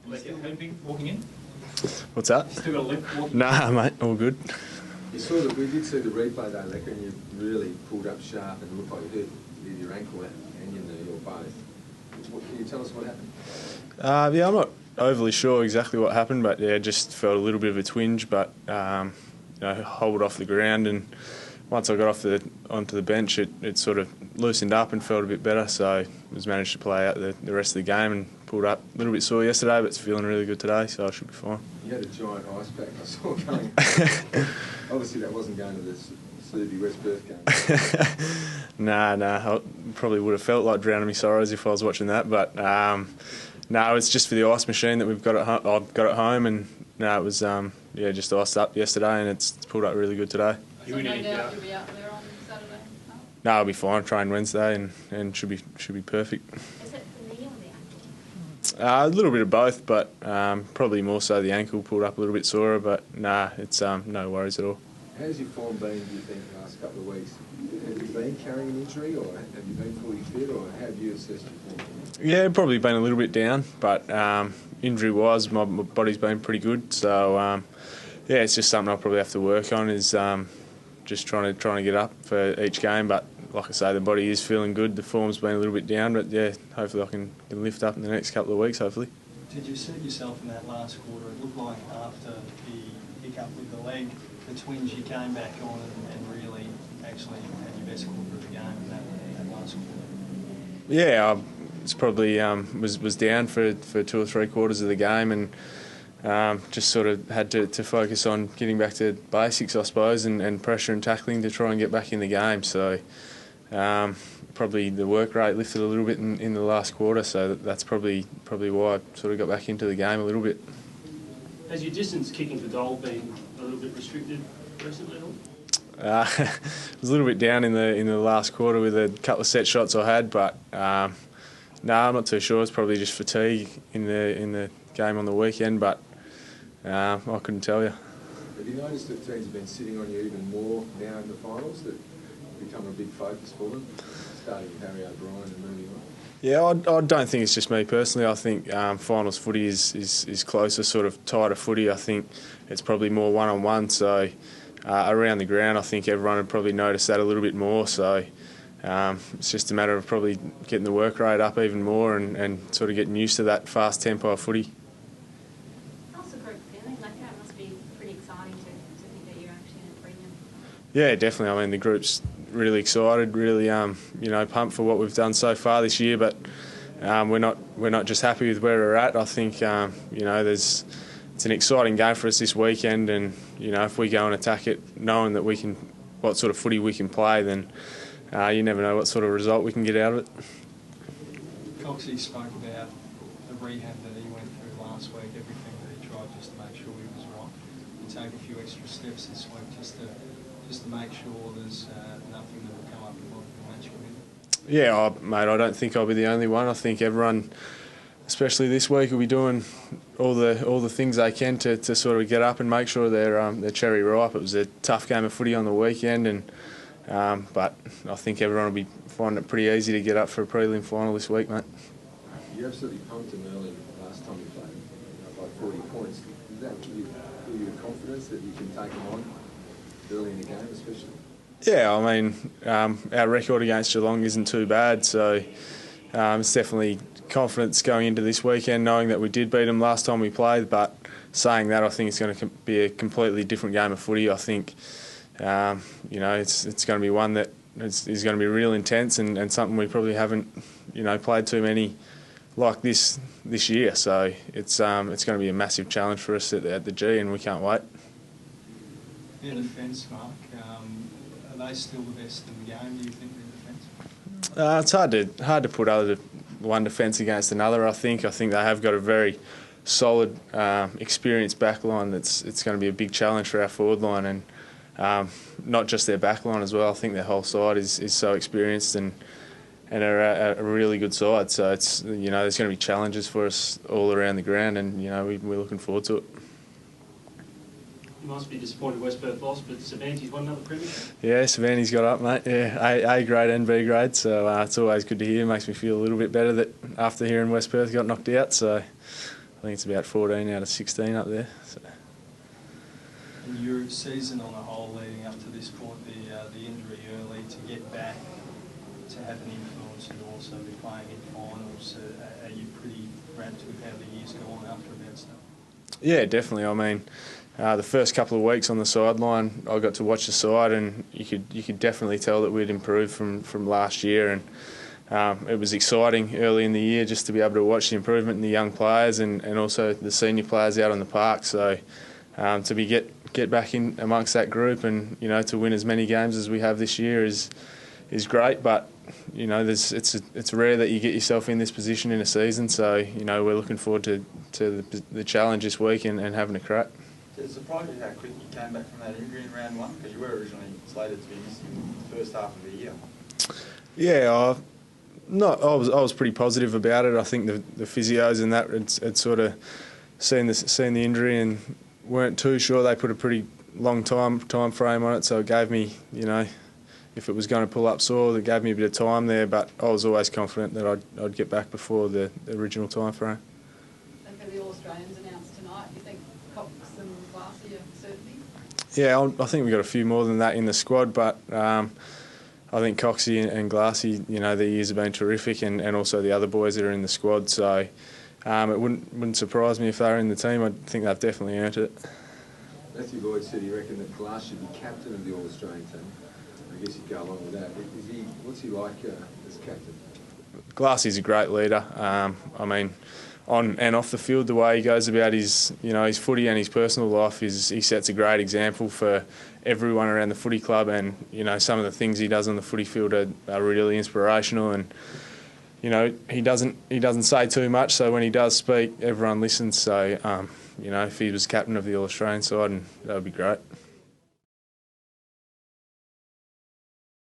Like limping, walking in? What's that? Still got a limp walking in? Nah, mate, all good. We did see the replay though, Lecker, and you really pulled up sharp and looked like you hurt either your ankle and your knee or both. Can you tell us what happened? Yeah, I'm not overly sure exactly what happened, but yeah, just felt a little bit of a twinge, but hobbled off the ground, and once I got onto the bench, it sort of loosened up and felt a bit better, so was managed to play out the rest of the game and pulled up a little bit sore yesterday, but it's feeling really good today, so I should be fine. You had a giant ice pack I saw going. Obviously that wasn't going to the Subi West Perth game. Nah, I probably would have felt like drowning my sorrows if I was watching that, but no, it's just for the ice machine that we've got I've got at home, and it was just iced up yesterday, and it's pulled up really good today. So no doubt you'll be out there on Saturday? No, I'll be fine. Train Wednesday and should be perfect. Is it the knee or the ankle? A little bit of both, but probably more so the ankle pulled up a little bit sorer. But it's no worries at all. How's your form been, do you think, the last couple of weeks? Have you been carrying an injury, or have you been fully fit, or how have you assessed your form? Yeah, probably been a little bit down, but injury-wise, my body's been pretty good. So it's just something I'll probably have to work on. Is just trying to get up for each game, but like I say, the body is feeling good. The form's been a little bit down, but yeah, hopefully I can lift up in the next couple of weeks, hopefully. Did you see yourself in that last quarter? It looked like after the hiccup with the leg, the twinge, you came back on and really actually had your best quarter of the game in that last quarter. Yeah, it's probably was down for 2 or 3 quarters of the game, and just sort of had to focus on getting back to basics, I suppose, and pressure and tackling to try and get back in the game. So probably the work rate lifted a little bit in the last quarter, so that's probably why I sort of got back into the game a little bit. Has your distance kicking for goal been a little bit restricted recently at all? It was a little bit down in the last quarter with a couple of set shots I had, but I'm not too sure. It's probably just fatigue in the game on the weekend, but I couldn't tell you. Have you noticed that teams have been sitting on you even more now in the finals, that become a big focus for them, starting with Harry O'Brien and moving on? Yeah, I don't think it's just me personally. I think finals footy is closer, sort of tighter footy. I think it's probably more one-on-one, so around the ground I think everyone would probably notice that a little bit more. So it's just a matter of probably getting the work rate up even more and sort of getting used to that fast tempo of footy. How's the group feeling? Like, that must be pretty exciting to think that you're actually in a premium. Yeah, definitely. I mean, the group's really excited, really pumped for what we've done so far this year, but we're not just happy with where we're at. I think it's an exciting game for us this weekend, and if we go and attack it knowing that what sort of footy we can play, then you never know what sort of result we can get out of it. Coxie spoke about the rehab that he went through last week, everything that he tried just to make sure he was right. You take a few extra steps this week just to make sure there's nothing that will come up in the match committee. Yeah, mate, I don't think I'll be the only one. I think everyone, especially this week, will be doing all the things they can to sort of get up and make sure they're cherry ripe. It was a tough game of footy on the weekend, but I think everyone will be finding it pretty easy to get up for a prelim final this week, mate. You absolutely pumped him early last time you played, by 40 points. Does that give you the confidence that you can take him on early in the game, especially? Yeah, I mean, our record against Geelong isn't too bad, so it's definitely confidence going into this weekend, knowing that we did beat them last time we played. But saying that, I think it's going to be a completely different game of footy. I think it's going to be one that is going to be real intense and something we probably haven't played too many like this year. So it's going to be a massive challenge for us at the G, and we can't wait. Their defence, Mark, are they still the best in the game, do you think, their defence? It's hard to put one defence against another. I think they have got a very solid, experienced back line. It's going to be a big challenge for our forward line, and not just their back line as well. I think their whole side is so experienced and are a really good side. So it's there's going to be challenges for us all around the ground, and we're looking forward to it. You must be disappointed West Perth lost, but Savanti's won another premiership. Yeah, Savanti's got up, mate. Yeah, A grade and B grade, so it's always good to hear. Makes me feel a little bit better that after hearing West Perth got knocked out. So I think it's about 14 out of 16 up there. So. And your season on a whole leading up to this point, the injury early, to get back, to have an influence and also be playing in finals, are you pretty rapt with how the year's gone after a bad start? Yeah, definitely. I mean, the first couple of weeks on the sideline, I got to watch the side, and you could definitely tell that we'd improved from last year, and it was exciting early in the year just to be able to watch the improvement in the young players and also the senior players out on the park. So to get back in amongst that group and to win as many games as we have this year is great, but it's rare that you get yourself in this position in a season. So we're looking forward to the challenge this week and having a crack. Does it surprise you how quick you came back from that injury in round one? Because you were originally slated to be missing the first half of the year. Yeah, I was pretty positive about it. I think the physios and that had sort of seen the injury and weren't too sure. They put a pretty long time frame on it, so it gave me, if it was going to pull up sore, it gave me a bit of time there. But I was always confident that I'd get back before the original time frame. And for the All-Australians announced tonight, do you think Cox and Glassy are certainty? Yeah, I think we've got a few more than that in the squad, but I think Coxie and Glassy, their years have been terrific, and also the other boys that are in the squad. So it wouldn't surprise me if they were in the team. I think they've definitely earned it. Matthew Lloyd said he reckoned that Glass should be captain of the All-Australian team. I guess he'd go along with that. What's he like as captain? Glassy's a great leader. I mean, on and off the field, the way he goes about his footy and his personal life he sets a great example for everyone around the footy club. And some of the things he does on the footy field are really inspirational. And he doesn't say too much, so when he does speak, everyone listens. So if he was captain of the All-Australian side, and that would be great.